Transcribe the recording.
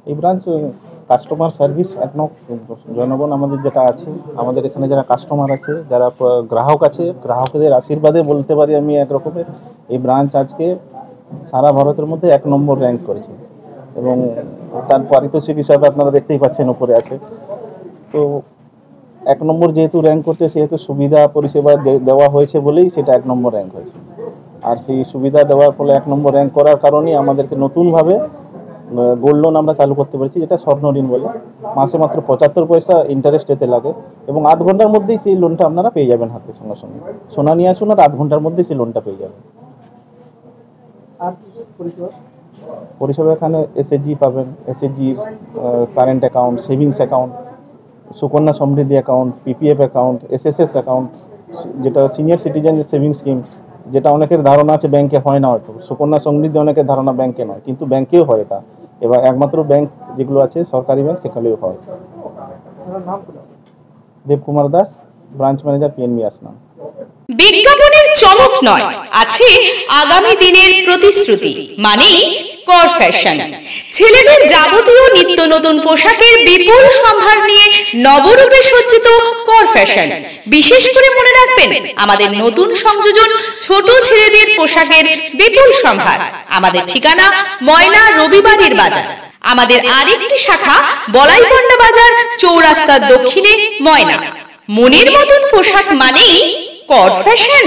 এই branch customer service একদম জনগণ আমাদের যেটা আছে, আমাদের এখানে যারা কাস্টমার আছে, যারা গ্রাহক আছে, গ্রাহকদের আশীর্বাদে বলতে পারি আমি এক রকমের এই ব্রাঞ্চ আজকে সারা ভারতের মধ্যে 1 নম্বর র্যাঙ্ক করেছে এবং তার পারিতোষিক হিসাবে আপনারা দেখতেই পাচ্ছেন উপরে আছে। তো 1 নম্বর যেহেতু র্যাঙ্ক করছে সেহেতু সুবিধা পরিষেবা দেওয়া হয়েছে বলেই সেটা 1 নম্বর র্যাঙ্ক হয়েছে। আর সেই সুবিধা দেওয়ার ফলে 1 নম্বর র্যাঙ্ক করার কারণেই আমাদেরকে নতুনভাবে গোল্ড লোন আমরা চালু করতে পেরেছি, যেটা স্বর্ণ ঋণ বলে। মাসে মাত্র 75 পয়সা ইন্টারেস্ট এতে লাগে এবং 8 ঘন্টার মধ্যেই সেই লোনটা আপনারা পেয়ে যাবেন হাতে সঙ্গে সঙ্গে। সোনা নিয়ে আসুন আর 8 ঘন্টার মধ্যেই সেই লোনটা পেয়ে যাবেন। আর পরিষেবা এখানে এসএসজি পাবেন, এসএসজির current account, savings account, Sukanya Samriddhi account, PPF account, SSS account, যেটা সিনিয়র সিটিজেন সেভিংস স্কিম, যেটা অনেকের ধারণা আছে ব্যাংকে হয় না, হয়তো সুকন্যা সমৃদ্ধি অনেকের ধারণা ব্যাংকে নয়, কিন্তু ব্যাংকেও হয় এটা। এবার একমাত্র ব্যাংক যেগুলো আছে সরকারি ব্যাংক সেখানেও হয়। Debkumar Das, branch manager, PNB আসনাম। বিজ্ঞাপনের চমক নয়, আছে আগামী দিনের প্রতিশ্রুতি, মানে কর ফ্যাশন। ছেলেদের যাবতীয় নিত্য নতুন পোশাকের বিপুল সম্ভার নিয়ে নবরূপে সজ্জিত কর ফ্যাশন। বিশেষ করে মনে রাখবেন, আমাদের নতুন সংযোজন ছোট ছেলেদের পোশাকের বিপুল সম্ভার। আমাদের ঠিকানা ময়না রবিবারের বাজার। আমাদের আরেকটি শাখা বলাইপন্ডা বাজার, চৌরাস্তার দক্ষিণে ময়না। মনের মতন পোশাক মানেই কর ফ্যাশন।